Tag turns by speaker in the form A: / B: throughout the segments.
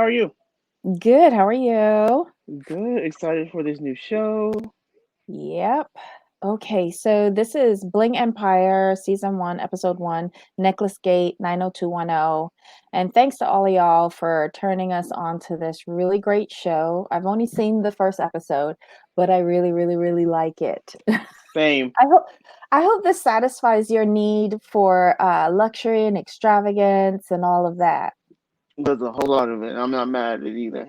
A: are you?
B: Good. How are you?
A: Good. Excited for this new show.
B: Yep. Okay, so this is Bling Empire, Season 1, Episode 1, Necklacegate 90210. And thanks to all of y'all for turning us on to this really great show. I've only seen the first episode, but I really, really, really like it.
A: Same.
B: I hope I hope this satisfies your need for luxury and extravagance and all of that.
A: There's a whole lot of it. I'm not mad at it either.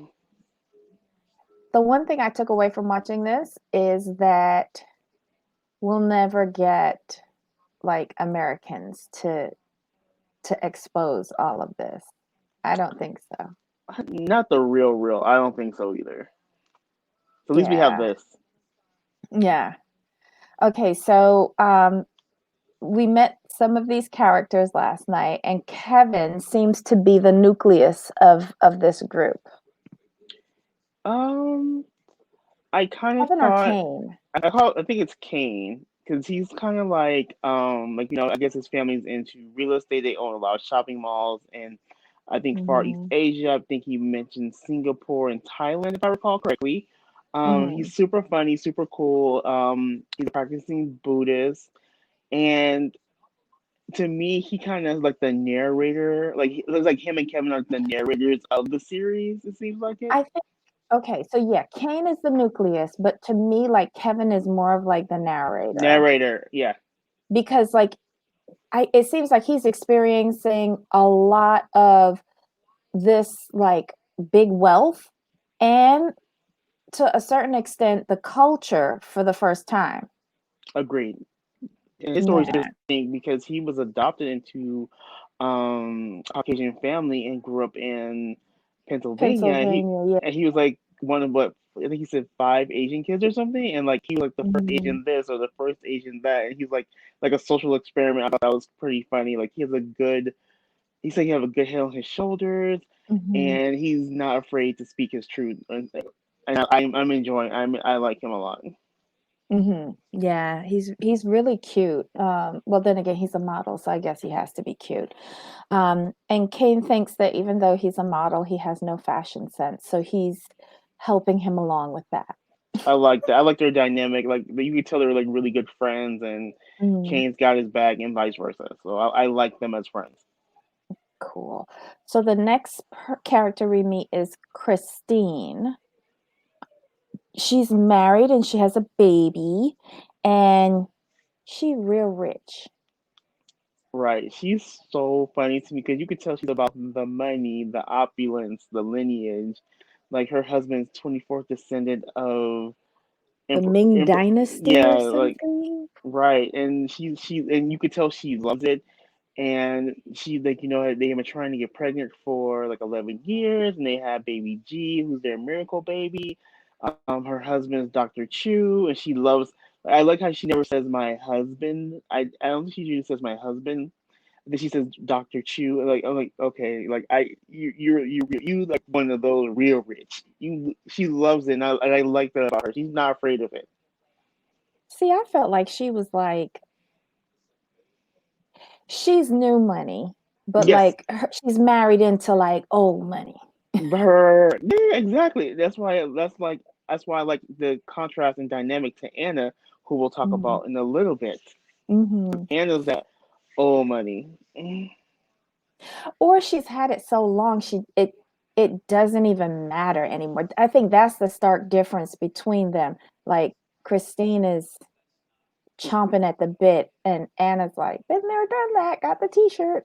B: The one thing I took away from watching this is that we'll never get like Americans to expose all of this. I don't think so.
A: Not the real. I don't think so either. So at least we have
B: Yeah.
A: this.
B: Yeah. Okay, so we met some of these characters last night and Kevin seems to be the nucleus of this group.
A: Um, I kind of
B: Kevin or
A: thought
B: Kane?
A: I think it's Kane because he's kind of like I guess his family's into real estate. They own a lot of shopping malls and I think Far East
B: Mhm.
A: Asia. I think he mentioned Singapore and Thailand if I recall correctly.
B: Mhm.
A: He's super funny, super cool. He's a practicing Buddhist, and to me, he kind of like the narrator. Like it looks like him and Kevin are the narrators of the series. It seems like it.
B: I think okay, so yeah, Kane is the nucleus, but to me like Kevin is more of like the narrator
A: Narrator, yeah,
B: because like it seems like he's experiencing a lot of this like big wealth and to a certain extent the culture for the first time.
A: agreed. And his story is
B: Yeah.
A: interesting because he was adopted into Caucasian family and grew up in Pennsylvania.
B: Pennsylvania, yeah.
A: And he was like one of what I think he said five Asian kids or something, and like he was like the first
B: Mhm.
A: Asian this or the first Asian that, and he's like a social experiment. I thought that was pretty funny. Like he said he have a good head on his shoulders,
B: Mhm.
A: and he's not afraid to speak his truth. And I'm enjoying. I like him a lot.
B: Mhm. Yeah, he's really cute. Well, then again, he's a model, so I guess he has to be cute. And Kane thinks that even though he's a model, he has no fashion sense, so he's helping him along with that.
A: I like that. I like their dynamic. Like you can tell they're like really good friends, and
B: Mhm.
A: Kane's got his back, and vice versa. So I like them as friends.
B: Cool. So the next character we meet is Christine. She's married and she has a baby, and she real rich.
A: Right. She's so funny to me because you could tell she's about the money, the opulence, the lineage. Like her husband's 24th descendant of
B: The
A: emperor,
B: Ming
A: emperor
B: Dynasty
A: yeah,
B: or
A: like
B: something.
A: right. And she and you could tell she loves it. And she like they have been trying to get pregnant for like 11 years, and they have baby G, who's their miracle baby. Her husband is Dr. Chu, and she loves. I like how she never says my husband. I don't think she usually says my husband. Then she says Dr. Chu. Like I'm like okay, like you like one of those real rich. She loves it, and I like that about her. She's not afraid of it.
B: See, I felt like she was like she's new money, but
A: Yes,
B: like she's married into like old money.
A: her. Yeah, exactly. That's why I like the contrast and dynamic to Anna, who we'll talk
B: Mhm.
A: about in a little bit.
B: Mhm.
A: Anna's that old money.
B: Or she's had it so long it doesn't even matter anymore. I think that's the stark difference between them. Like Christine is chomping at the bit and Anna's like, been there, done that, got the t-shirt.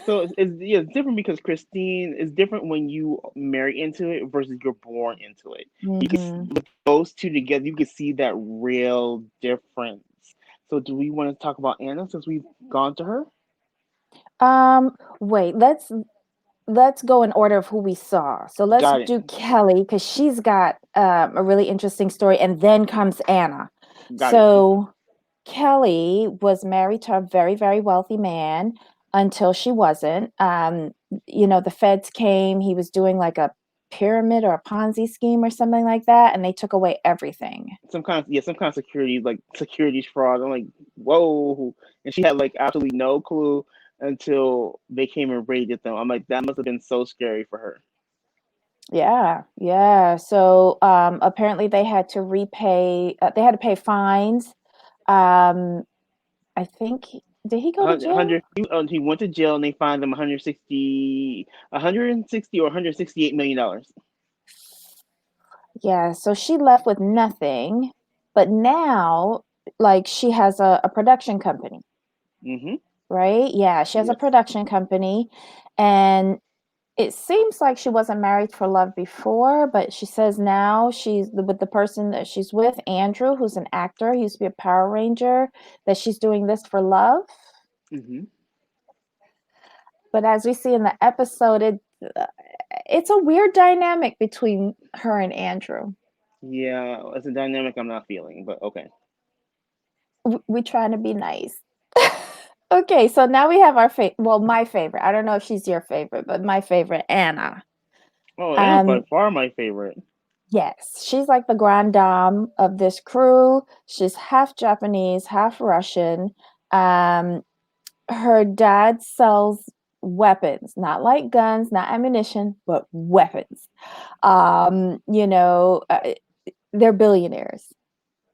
A: So yeah, it's different because Christine is different when you marry into it versus you're born into it. You can
B: Hmm.
A: with those two together, you can see that real difference. So do we want to talk about Anna since we've gone to her?
B: Wait, let's go in order of who we saw. So let's
A: Got it.
B: do Kelly because she's got a really interesting story, and then comes Anna.
A: Got it.
B: So Kelly was married to a very, very wealthy man until she wasn't. The feds came, he was doing like a pyramid or a Ponzi scheme or something like that, and they took away everything.
A: Some kind of security like securities fraud. I'm like, whoa, and she had like absolutely no clue until they came and raided them. I'm like, that must have been so scary for her.
B: Yeah, yeah. So apparently they had to pay fines. Um, I think did he go to jail?
A: 100, he went to jail and they fined him 160 or 168 million dollars.
B: Yeah, so she left with nothing, but now like she has a production company,
A: Mm-hmm.
B: right? Yeah, she has a
A: Yes.
B: production company, and it seems like she wasn't married for love before, but she says now she's with the person that she's with, Andrew, who's an actor. He used to be a Power Ranger, that she's doing this for love.
A: Mm-hmm.
B: But as we see in the episode, uh, it's a weird dynamic between her and Andrew.
A: Yeah, it's a dynamic I'm not feeling, but okay.
B: We're trying to be nice. Okay, so now we have our well, my favorite. I don't know if she's your favorite, but my favorite, Anna.
A: Oh, Anna's by
B: Um,
A: far my favorite.
B: yes, she's like the grande dame of this crew. She's half Japanese, half Russian. Um, her dad sells weapons, not like guns, not ammunition, but weapons. You know, they're billionaires.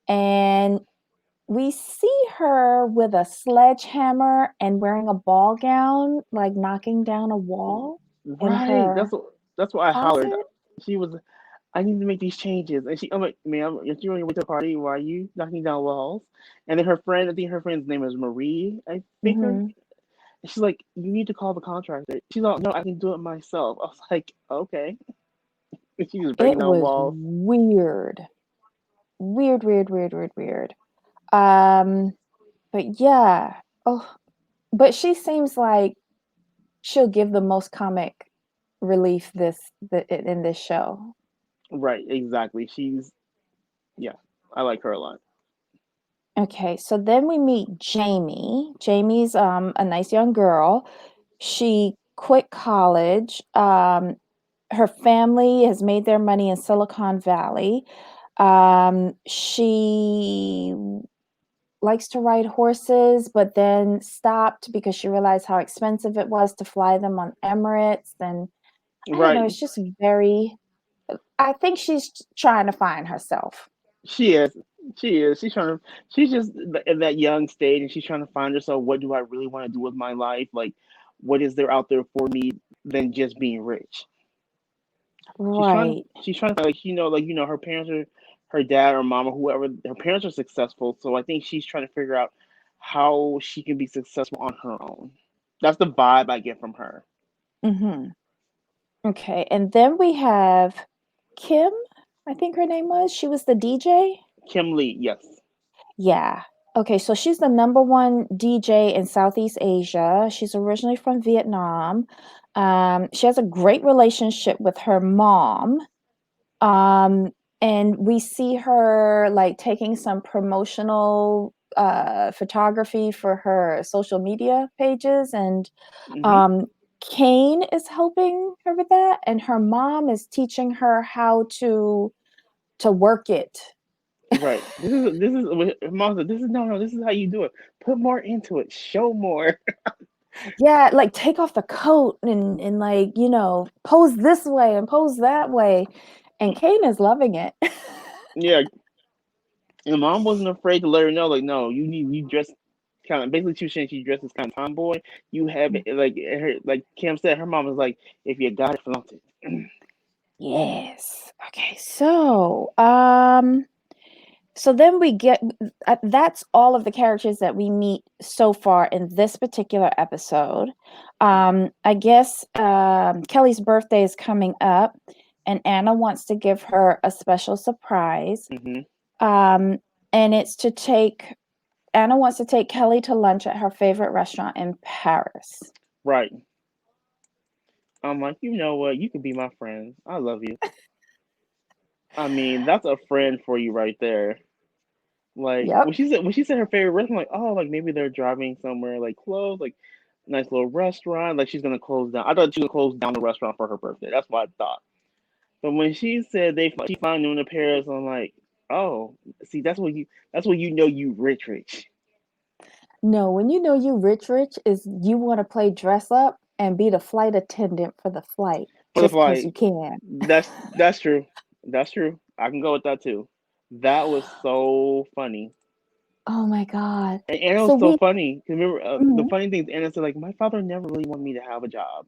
B: And we see her with a sledgehammer and wearing a ball gown, like knocking down a wall in
A: Right.
B: her
A: That's what I hollered.
B: closet.
A: She was. I need to make these changes, and I'm like, ma'am, if you're on your way to a party, why are you knocking down walls? And then her friend, I think her friend's name is Marie. I think her.
B: Hmm.
A: She's like, you need to call the contractor. She's like, no, I can do it myself. I was like, okay. And she was breaking
B: It
A: down
B: was
A: walls.
B: weird. Weird, weird, weird, weird, weird. Um, but yeah. Oh, but she seems like she'll give the most comic relief in this show.
A: Right. Exactly. Yeah. I like her a lot.
B: Okay, so then we meet Jamie. Jamie's a nice young girl. She quit college. Her family has made their money in Silicon Valley. She likes to ride horses, but then stopped because she realized how expensive it was to fly them on Emirates. And I don't know,
A: Right.
B: it's just very, I think she's trying to find herself.
A: She is. She is. She's trying to. She's just at that young stage, and she's trying to find herself. What do I really want to do with my life? Like, what is there out there for me than just being rich? She's trying.
B: Right.
A: She's trying to like her parents are, her dad or mom or whoever. Her parents are successful, so I think she's trying to figure out how she can be successful on her own. That's the vibe I get from her.
B: Hmm. Okay, and then we have Kim, I think her name was. She was the DJ.
A: Kim Lee, yes.
B: Yeah. Okay, so she's the number one DJ in Southeast Asia. She's originally from Vietnam. She has a great relationship with her mom. Um, and we see her like taking some promotional photography for her social media pages, and
A: Hmm.
B: um, Kane is helping her with that, and her mom is teaching her how to work it.
A: Right. This is her mom said. This is no, no. This is how you do it. Put more into it. Show more.
B: Yeah, like take off the coat and like, pose this way and pose that way. And Kane is loving it.
A: Yeah, and mom wasn't afraid to let her know, like, no, you dress kind of basically she was saying she dresses kind of tomboy. You have it like Kim said, her mom was like, if you got it, flaunt it.
B: Yes. Okay. So then we get that's all of the characters that we meet so far in this particular episode. I guess Kelly's birthday is coming up, and Anna wants to give her a special surprise.
A: Hmm.
B: Um, and it's to take Anna wants to take Kelly to lunch at her favorite restaurant in Paris.
A: Right. I'm like, you know what? You can be my friend. I love you. I mean, that's a friend for you right there. Like
B: Yep.
A: when she said her favorite restaurant, I'm like, oh, like maybe they're driving somewhere like close, like nice little restaurant. Like she's gonna close down. I thought she was gonna close down the restaurant for her birthday. That's what I thought. But when she said she found them in Paris, I'm like, oh, see, that's when you know you rich, rich.
B: No, when you know you rich is you want to play dress up and be the flight attendant for the flight.
A: But it's
B: just because you
A: like
B: can.
A: that's true. That's true. I can go with that too. That was so funny.
B: Oh my God.
A: And Anna
B: So
A: was so
B: we,
A: funny. 'Cause remember, the
B: mhm,
A: funny thing is, Anna said like, my father never really wanted me to have a job,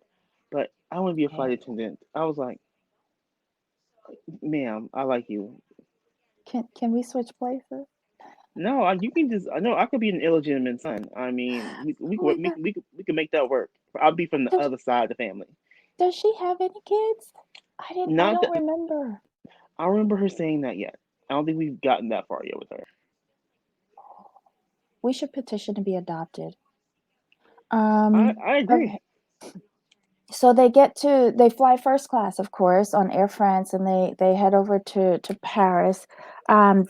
A: but I want to be a
B: okay.
A: flight attendant. I was like, ma'am, I like you.
B: Can we switch places?
A: No, you can just. I know I could be an illegitimate son. I mean, we
B: Oh
A: could
B: my
A: we
B: God.
A: could, we could, we could make that work. I'll be from the
B: Does
A: other side of the family.
B: does she have any kids? I
A: Not
B: don't
A: that
B: remember.
A: I don't remember her saying that yet. I don't think we've gotten that far yet with her.
B: We should petition to be adopted.
A: I agree.
B: Okay. So they fly first class, of course, on Air France, and they head over to Paris.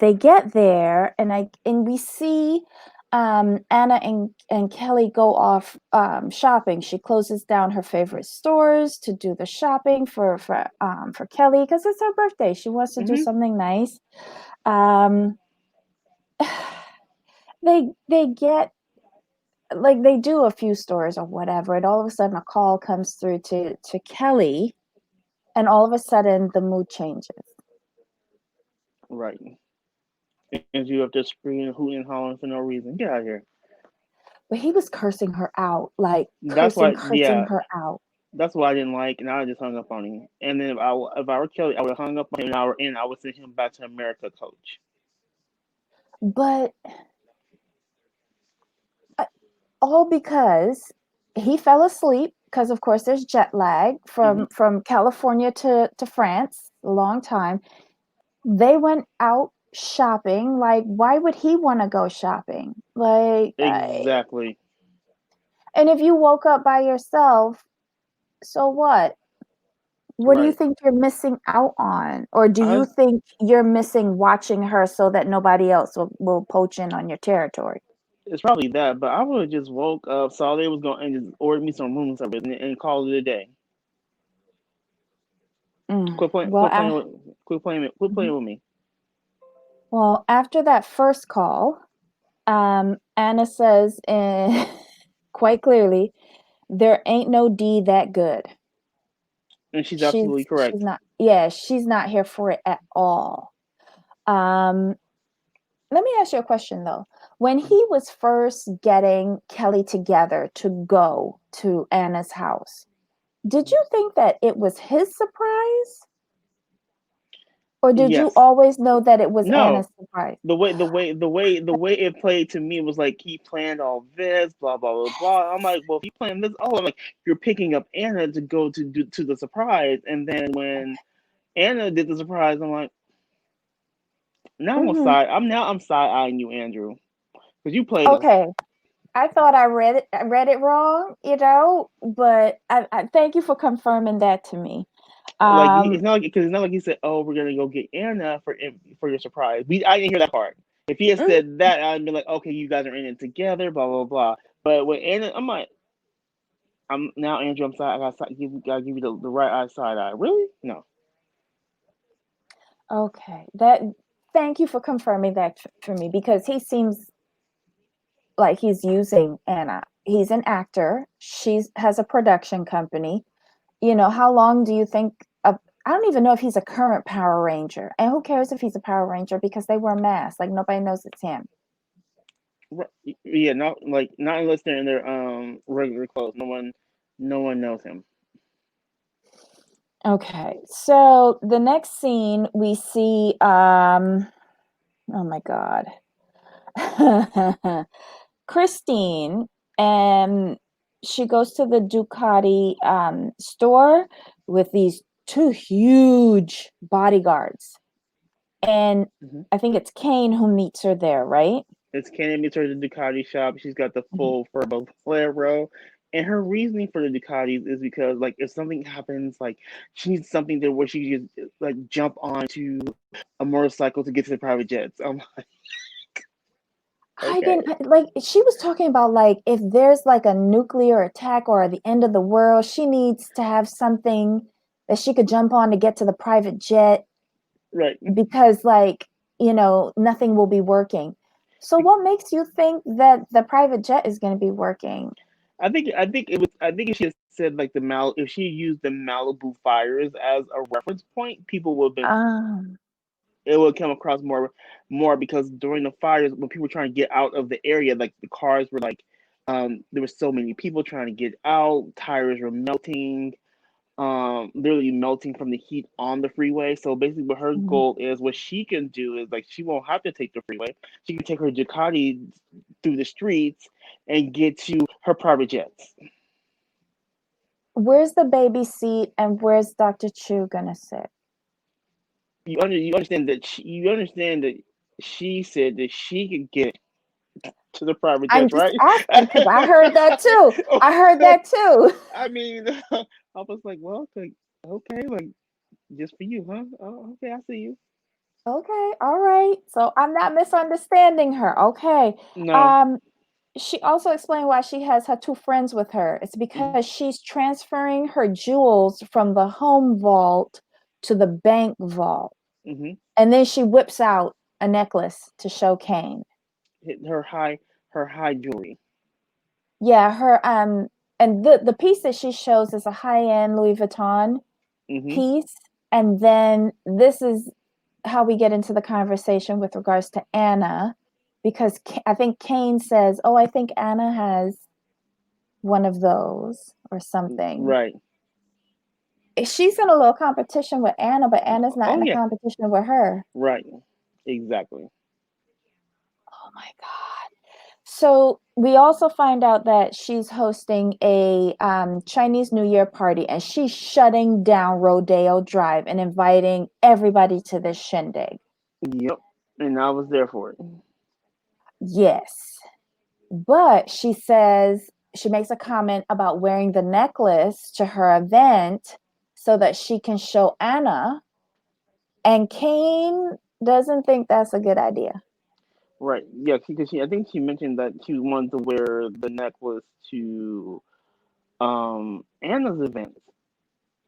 B: They get there, and we see Anna and Kelly go off shopping. She closes down her favorite stores to do the shopping for Kelly because it's her birthday. She wants to do
A: Hmm.
B: something nice. Um, they get like they do a few stores or whatever, and all of a sudden a call comes through to Kelly, and all of a sudden the mood changes.
A: Right. And you up there screaming, hooting, and hollering for no reason. Get out of here.
B: But he was cursing her out, like
A: That's why.
B: cursing
A: Yeah.
B: her out.
A: That's why I didn't like, and I just hung up on him. And then if I were Kelly, I would have hung up on him, and I would send him back to America, coach.
B: But uh, all because he fell asleep because of course there's jet lag
A: Hmm.
B: from California to France, a long time. They went out shopping. Like, why would he want to go shopping? Like,
A: Exactly.
B: and if you woke up by yourself, so what? What do you
A: Right.
B: think you're missing out on? Or do
A: I
B: you think you're missing watching her so that nobody else will poach in on your territory?
A: It's probably that, but I would have just woke up, saw they was going, and just ordered me some room service and called it a day.
B: Mm.
A: Quit playing.
B: Well,
A: Quit playing with. Quit playing. Quit
B: mhm.
A: playing with me.
B: Well, after that first call, Anna says quite clearly, there ain't no D that good.
A: And she's absolutely
B: She's
A: correct.
B: not, yeah, she's not here for it at all. Um, Let me ask you a question though. When he was first getting Kelly together to go to Anna's house, did you think that it was his surprise? Or did you
A: Yes.
B: always know that it was
A: No.
B: Anna's surprise?
A: The way it played to me was like he planned all this, blah blah blah blah. I'm like, well, if he planned this, I'm like, you're picking up Anna to go to the surprise, and then when Anna did the surprise, I'm like,
B: Hmm.
A: I'm side eyeing you, Andrew, because you played him.
B: Okay. I thought I read it wrong, but I thank you for confirming that to me.
A: Like
B: Um,
A: it's not like he said, "Oh, we're gonna go get Anna for your surprise." I didn't hear that part. If he had
B: mm,
A: said that, I'd be like, "Okay, you guys are in it together." Blah blah blah. But with Anna, I'm like, I'm now Andrew. I'm sorry. Gotta give you the right eye side eye. Really? No.
B: okay. That Thank you for confirming that for me because he seems like he's using Anna. He's an actor. She's has a production company. How long do you think I don't even know if he's a current Power Ranger. And who cares if he's a Power Ranger because they wear masks. Like nobody knows it's him.
A: Yeah, not unless they're in their regular clothes. No one knows him.
B: Okay. So the next scene we see oh my god. Christine, and she goes to the Ducati store with these two huge bodyguards. And
A: Hmm.
B: I think it's Kane who meets her there, right?
A: It's Candy meets her at the Ducati shop. She's got the
B: Mhm.
A: full fur bolero. And her reasoning for the Ducatis is because, like, if something happens, like, she needs something there where she can just, like, jump onto a motorcycle to get to the private jets.
B: I
A: Okay.
B: didn't like she was talking about like if there's like a nuclear attack or the end of the world, she needs to have something that she could jump on to get to the private jet
A: Right.
B: because nothing will be working. So what makes you think that the private jet is going to be working?
A: I think if she had said like if she used the Malibu fires as a reference point, people would have been
B: Um,
A: it would come across more because during the fires when people were trying to get out of the area, like the cars were like there were so many people trying to get out, tires were melting, literally melting from the heat on the freeway. So basically what her
B: mhm.
A: goal is, what she can do is like she won't have to take the freeway. She can take her Ducati through the streets and get to her private jets.
B: Where's the baby seat and where's Dr. Chu gonna sit?
A: You understand that she said that she could get to the private
B: I'm
A: jets,
B: just
A: right?
B: asking because I heard that too. I heard that too.
A: I mean, I was like, well, okay, like just for you, huh? Oh, okay, I see you.
B: Okay, all right. So I'm not misunderstanding her. Okay.
A: No,
B: Um, she also explained why she has her two friends with her. It's
A: hmm
B: because she's transferring her jewels from the home vault to the bank vault.
A: hmm
B: And then she whips out a necklace to show Kane.
A: her high jewelry.
B: Yeah, her and the piece that she shows is a high-end Louis Vuitton
A: hmm
B: piece. And then this is how we get into the conversation with regards to Anna, because I think Kane says, "Oh, I think Anna has one of those or something."
A: Right.
B: She's in a little competition with Anna, but Anna's not
A: Oh
B: in a
A: yeah.
B: competition with her.
A: Right. Exactly.
B: Oh my God. So we also find out that she's hosting a Chinese New Year party and she's shutting down Rodeo Drive and inviting everybody to this shindig.
A: Yep. And I was there for it.
B: Yes. But she says she makes a comment about wearing the necklace to her event so that she can show Anna. And Kane doesn't think that's a good idea.
A: Right. Yeah. Because I think she mentioned that she wanted to wear the necklace to Anna's event,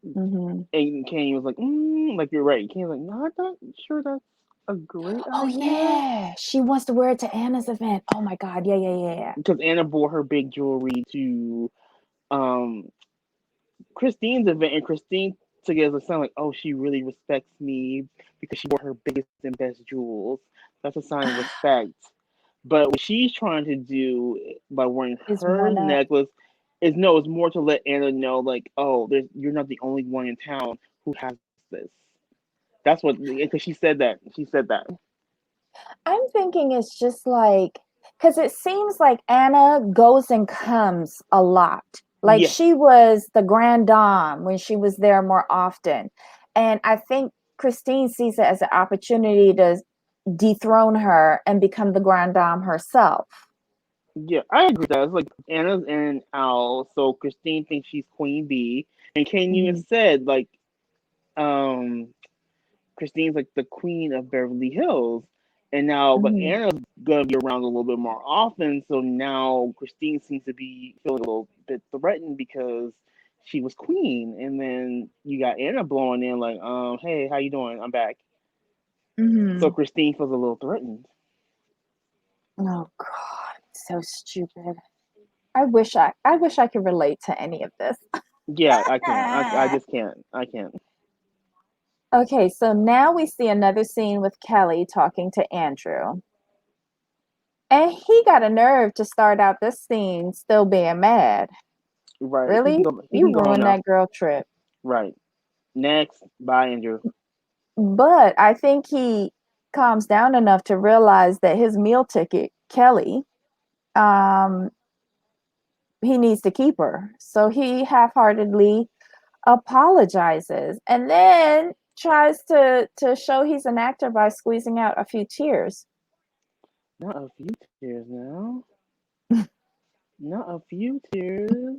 B: Hmm.
A: and Kane was like, like you're right. Kane's like, no, I'm not sure that's a great
B: Oh,
A: idea
B: yeah. She wants to wear it to Anna's event. Oh, my God. Yeah, yeah, yeah, yeah.
A: because Anna bought her big jewelry to um Christine's event, and Christine took it as a sign like, oh, she really respects me because she bought her biggest and best jewels. That's a sign of respect. But what she's trying to do by wearing
B: Is
A: her
B: one up.
A: necklace is no, it's more to let Anna know, like, oh, you're not the only one in town who has this. That's what, because she said that. She said that.
B: I'm thinking it's just like, because it seems like Anna goes and comes a lot. Like
A: Yes,
B: she was the grand dame when she was there more often. And I think Christine sees it as an opportunity to dethrone her and become the grand dame herself.
A: yeah, I agree with that. It's like Anna's in Owl, so Christine thinks she's Queen Bee, and Kane even
B: Hmm.
A: said like, um, Christine's like the queen of Beverly Hills. And now, but
B: Hmm.
A: Anna's gonna be around a little bit more often, so now Christine seems to be feeling a little bit threatened because she was queen, and then you got Anna blowing in like, hey, how you doing? I'm back. So
B: Hmm.
A: Christine feels a little threatened.
B: Oh God, so stupid. I wish I could relate to any of this.
A: Yeah, I can't. I just can't. I can't.
B: Okay, so now we see another scene with Kelly talking to Andrew. And he got a nerve to start out this scene still being mad.
A: Right.
B: Really?
A: He
B: You
A: can go home
B: ruined
A: now.
B: that girl trip.
A: Right. Next. Bye, Andrew.
B: But I think he calms down enough to realize that his meal ticket, Kelly, um, he needs to keep her. So he half-heartedly apologizes and then tries to show he's an actor by squeezing out a few tears.
A: Not a few tears now. Not a few tears.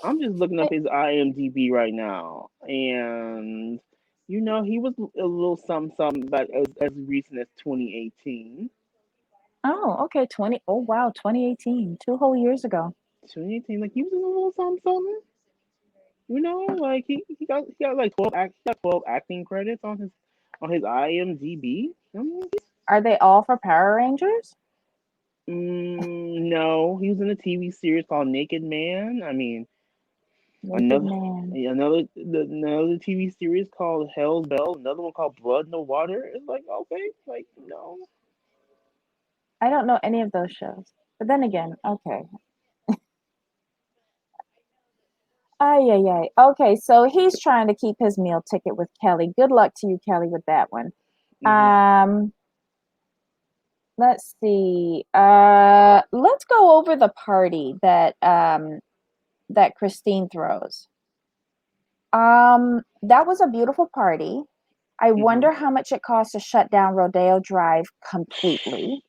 A: I'm just looking up his IMDb right now, and he was a little something something back as recent as 2018.
B: Oh, okay, 20. Oh, wow, 2018, 2 whole years ago.
A: 2018, like he was in a little something something. Like he got like 12 acting credits on his IMDb. I mean,
B: Are they all for Power Rangers?
A: no, he was in a TV series called Naked Man. I mean,
B: Naked
A: Another
B: man.
A: another TV series called Hell's Bell. Another one called Blood in the Water. It's like okay, like no.
B: I don't know any of those shows. But then again, okay. Ay, ay, ay. Okay, so he's trying to keep his meal ticket with Kelly. Good luck to you, Kelly, with that one.
A: Hmm.
B: Um, let's see. Let's go over the party that Christine throws. That was a beautiful party. I
A: Hmm.
B: wonder how much it costs to shut down Rodeo Drive completely.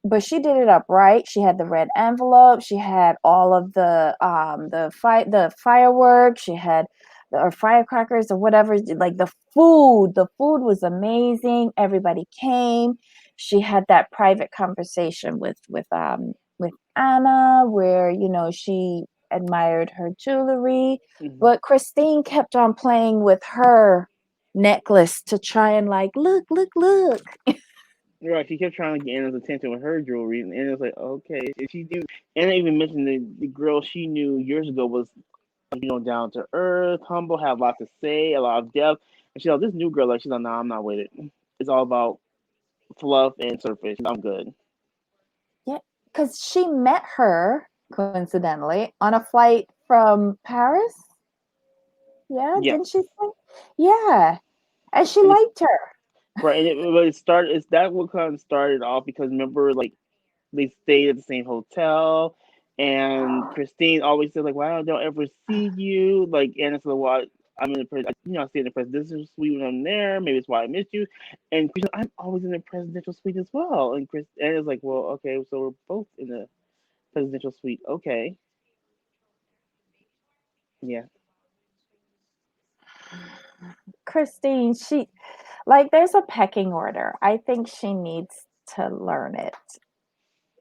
B: But she did it up right. She had the red envelope. She had all of the fireworks. She had the or firecrackers or whatever. Like the food was amazing. Everybody came. She had that private conversation with Anna, where she admired her jewelry,
A: Hmm.
B: but Christine kept on playing with her necklace to try and like look, look, look.
A: Right, she kept trying to get Anna's attention with her jewelry, and Anna's like, okay. And she knew. Anna even mentioned the girl she knew years ago was, down to earth, humble, had a lot to say, a lot of depth. And she's like, this new girl, like, she's like, nah, I'm not with it. It's all about fluff and surface. I'm good.
B: Yeah, because she met her coincidentally on a flight from Paris. Yeah,
A: Yes.
B: didn't she say? Yeah, and she
A: And it's
B: liked her.
A: right, and but it started. It's that what kind of started off because remember, like they stayed at the same hotel, and Christine always said like, "Why don't I ever see you?" Like Anna said, "Well, I'm in the I stay in the presidential suite when I'm there. Maybe it's why I missed you." And Christine, I'm always in the presidential suite as well. And Anna's like, "Well, okay, so we're both in the presidential suite. Okay, yeah,
B: Christine, she like there's a pecking order. I think she needs to learn it.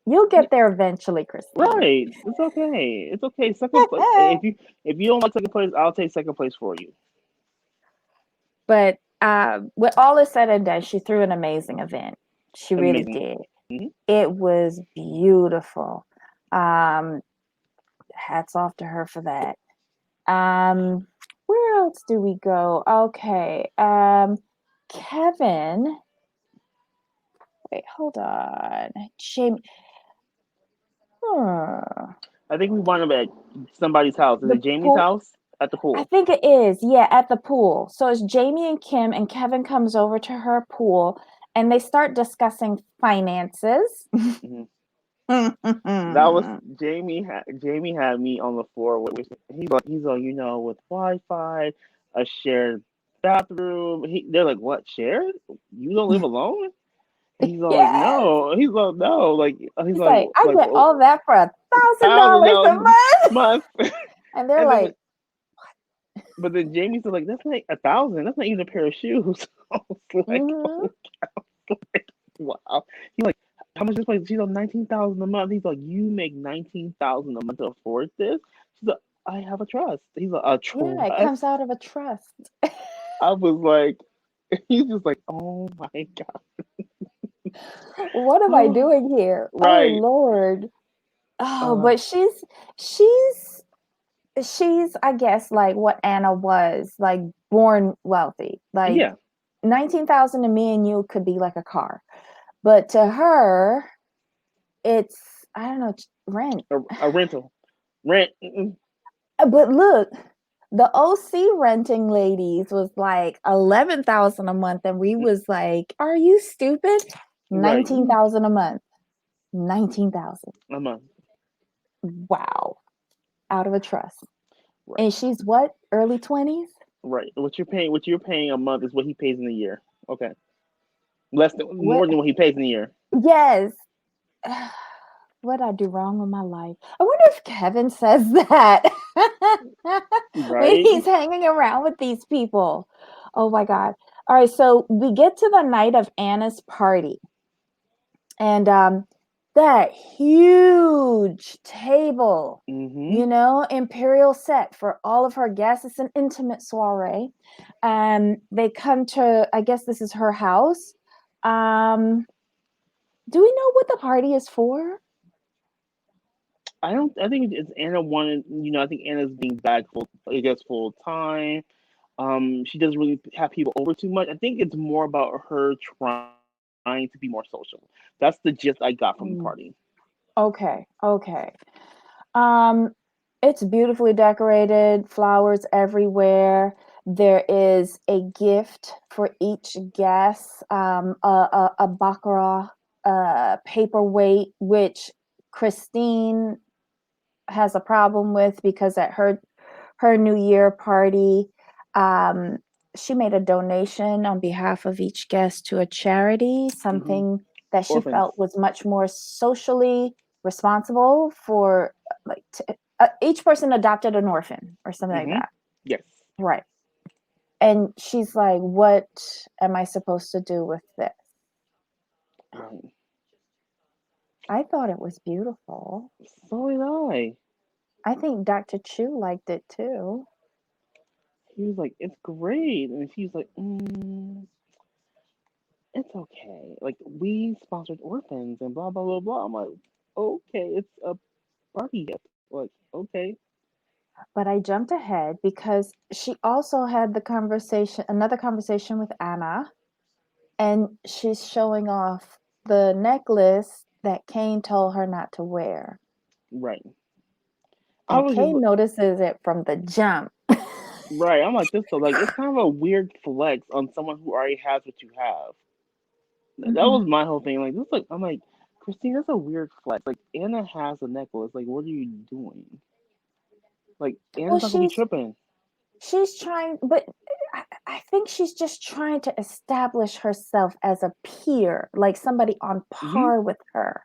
B: You'll
A: yeah,
B: get there eventually, Christine.
A: right. It's okay. It's okay. Second place. If you don't like second place, I'll take second place for you.
B: But with all is said and done, she threw an amazing event. She really
A: Amazing.
B: did.
A: Hmm.
B: It was beautiful. Um, Hats off to her for that. Um, where else do we go? Okay. Kevin. Wait, hold on. Jamie. Hmm.
A: I think we wound up at somebody's house. Is
B: The
A: it Jamie's
B: pool.
A: house at the
B: I
A: pool?
B: think it is. Yeah, at the pool. So it's Jamie and Kim, and Kevin comes over to her pool, and they start discussing finances.
A: Hmm. That was
B: Mhm.
A: Jamie. Jamie had me on the floor. He's like, with Wi-Fi, a shared bathroom. They're like, what shared? You don't live alone? He's all like,
B: Yes.
A: no. He's like, no. He's
B: He's
A: like,
B: like, I
A: like
B: get all that for $1,000 a
A: $1,000
B: month.
A: month.
B: And they're
A: And then,
B: like,
A: but then Jamie said, like, that's like 1,000. That's not even a pair of shoes. I was like,
B: mm-hmm.
A: oh, wow. He's like, how much this place? She's like 19,000 a month. He's like, you make 19,000 a month to afford this? She's like, I have a trust. He's like, a
B: Yeah, it
A: trust?
B: comes out of a trust.
A: I was like, he's just like, oh my
B: What am I
A: god.
B: doing here? Oh
A: Right.
B: Lord. Oh,
A: Uh,
B: but she's she's I guess like what Anna was, like born wealthy. Like
A: yeah.
B: 19,000 to me and you could be like a car. But to her, it's I don't know, rent.
A: A rental. Rent. Mm-mm.
B: But look, the OC renting ladies was like 11,000 a month, and we was like, "Are you stupid?"
A: Right.
B: 19,000 a month. 19,000.
A: A month.
B: Wow, out of a trust.
A: Right.
B: And she's what? Early 20s?
A: Right. What you're paying a month is what he pays in a year. Okay. Less than
B: What?
A: more than what he pays in a year.
B: Yes. What I do wrong with my life? I wonder if Kevin says that when
A: Right.
B: he's hanging around with these people. Oh my God. All right, so we get to the night of Anna's party, and that huge table,
A: Mm-hmm.
B: imperial set for all of her guests. It's an intimate soiree. They come to, I guess this is her house. Um, do we know what the party is for?
A: I don't. I think it's Anna wanted. I think Anna's being back I guess, full time. She doesn't really have people over too much. I think it's more about her trying to be more social. That's the gist I got from the party.
B: Mm, okay, okay. Um, it's beautifully decorated, flowers everywhere. There is a gift for each guest, a baccarat paperweight, which Christine has a problem with because at her New Year party, um, she made a donation on behalf of each guest to a charity,
A: Hmm.
B: something that she
A: Orphans.
B: felt was much more socially responsible for like each person adopted an orphan or something like
A: Hmm.
B: that.
A: Yes.
B: Right. And she's like, what am I supposed to do with this?
A: Right.
B: I thought it was beautiful.
A: So did I.
B: I think Dr. Chu liked it too.
A: He was like, "It's great," and she's like, "It's okay. Like we sponsored orphans and blah blah blah blah." I'm like, "Okay, it's a party gift. Like, okay,
B: But I jumped ahead because she also had another conversation with Anna, and she's showing off the necklace that Kane told her not to wear.
A: right." I
B: And
A: was just
B: Kane notices it from the jump.
A: right. I'm like this though. Like it's kind of a weird flex on someone who already has what you have. That was
B: Mhm.
A: my whole thing. Like this, like I'm like, Christine, that's a weird flex. Like Anna has a necklace. Like what are you doing? Like
B: Well,
A: Anna's not gonna be tripping.
B: she's trying, but I think she's just trying to establish herself as a peer, like somebody on
A: Hmm.
B: par with her,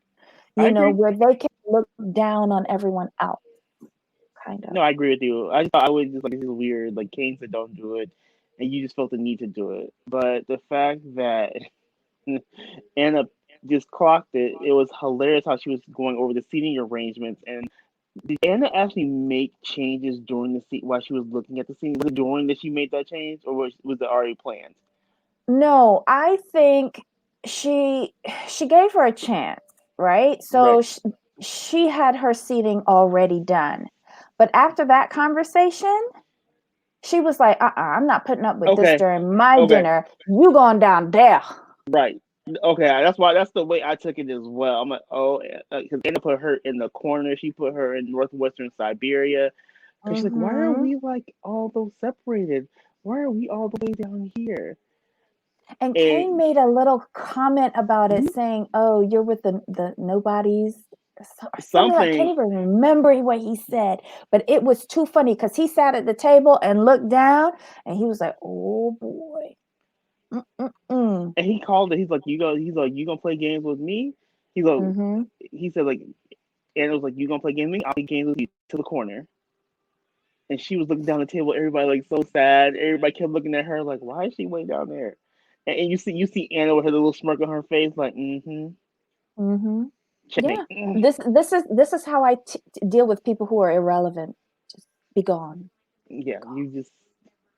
A: I agree.
B: where they can look down on everyone else, kind of.
A: No, I agree with you. I just thought I was just like this is weird. Like Kane said, don't do it, and you just felt the need to do it. But the fact that Anna just clocked it, it was hilarious how she was going over the seating arrangements. And did Anna actually make changes during the seat while she was looking at the scene? Was it during that she made that change, or was it already planned?
B: No, I think she she gave her a chance, right?
A: Right.
B: So she had her seating already done. But after that conversation, she was like, I'm not putting up with this
A: Okay.
B: during my
A: Okay.
B: dinner. You going down there.
A: Right. Okay. That's the way I took it as well. I'm like, oh, because Anna put her in the corner. She put her in northwestern Siberia. Because she's like, why are
B: Hmm.
A: we like all those separated? Why are we all the way down here?
B: And Kane
A: And
B: made a little comment about it
A: mhm,
B: saying, oh, you're with the nobodies. Or something like, I can't
A: something,
B: even remember what he said, but it was too funny because he sat at the table and looked down and he was like, oh boy. Mm-mm-mm.
A: and he called it. He's like, you go. He's like, you gonna play games with me? He's like,
B: Mm-hmm.
A: he said like, and it was like, you gonna play games with me? I'll play games with you to the corner. And she was looking down the table. Everybody like so sad. Everybody kept looking at her like, why is she way down there? And you see Anna with her little smirk on her face, like,
B: Mm-hmm.
A: checkmate.
B: Yeah. This is how I deal with people who are irrelevant. Just be gone. Be
A: Yeah,
B: gone.
A: you just,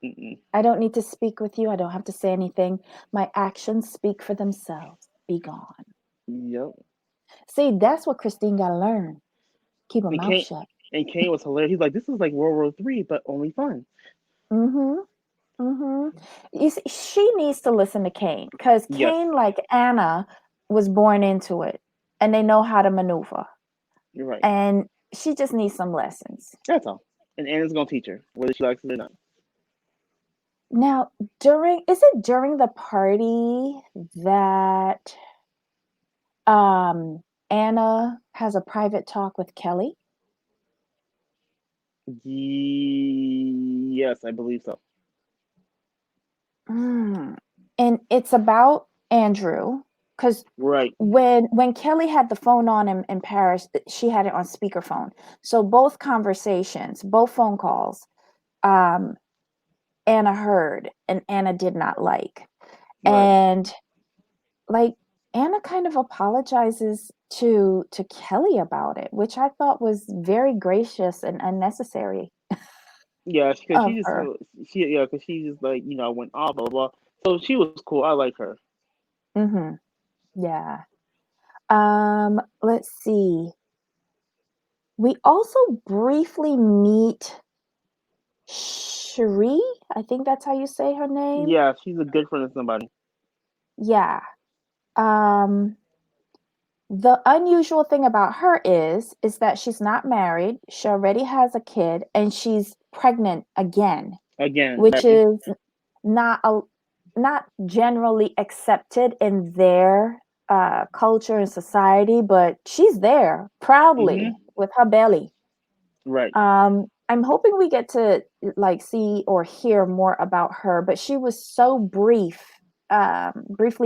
A: mm-mm.
B: I don't need to speak with you. I don't have to say anything. My actions speak for themselves. Be gone.
A: Yep.
B: See, that's what Christine got to learn. Keep her
A: And
B: mouth
A: Kane
B: shut.
A: and Kane was hilarious. He's like, this is like World War III, but only fun.
B: Mm-hmm. Mm-hmm. You see, she needs to listen to Kane because
A: Yes,
B: Kane, like Anna, was born into it and they know how to maneuver.
A: you're right.
B: And she just needs some lessons.
A: That's all. And Anna's gonna teach her whether she likes it or not.
B: Now, is it during the party that Anna has a private talk with Kelly?
A: Yes, I believe so.
B: Mm. And it's about Andrew because
A: Right,
B: when Kelly had the phone on in Paris, she had it on speakerphone. So both conversations, both phone calls, um, Anna heard and Anna did not like.
A: right.
B: And like Anna kind of apologizes to Kelly about it, which I thought was very gracious and unnecessary
A: Yeah, because
B: of her.
A: because she just like went off blah blah blah. So she was cool. I like her.
B: Hmm. Yeah. Let's see. We also briefly meet Cherie. I think that's how you say her name.
A: Yeah, she's a good friend of somebody.
B: Yeah. Um, the unusual thing about her is that she's not married. She already has a kid, and she's pregnant again,
A: Again,
B: which
A: right?
B: is not a, not generally accepted in their culture and society, but she's there proudly
A: Mm-hmm.
B: with her belly.
A: Right.
B: I'm hoping we get to like see or hear more about her, but she was so briefly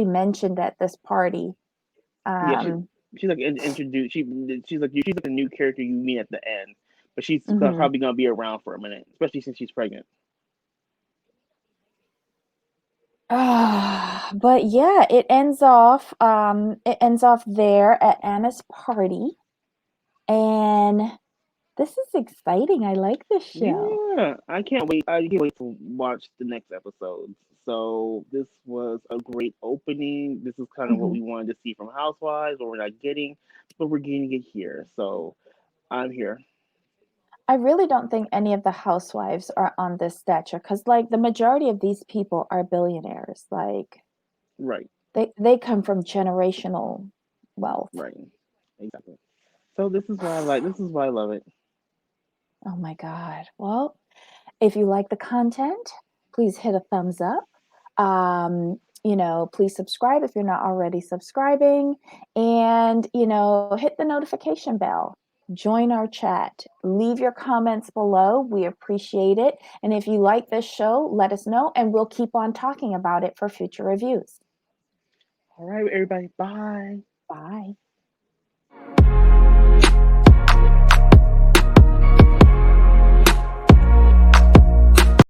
B: mentioned at this party.
A: Yeah,
B: Um,
A: she's like introduced. She's like a new character you meet at the end, but she's
B: mhm.
A: probably gonna be around for a minute, especially since she's pregnant.
B: But yeah, it ends off there at Anna's party, and this is exciting. I like this show.
A: Yeah, I can't wait. I can't wait to watch the next episodes. So this was a great opening. This is kind of what
B: Mhm.
A: we wanted to see from Housewives, but we're not getting, but we're getting it here. So I'm here.
B: I really don't think any of the housewives are on this stature because, like, the majority of these people are billionaires. Like,
A: Right,
B: they come from generational wealth.
A: right, exactly. So this is why I like. This is why I love it.
B: Oh my God. Well, if you like the content, please hit a thumbs up. Please subscribe if you're not already subscribing, and hit the notification bell. Join our chat. Leave your comments below. We appreciate it. And if you like this show, let us know, and we'll keep on talking about it for future reviews.
A: All right, everybody. Bye.
B: Bye.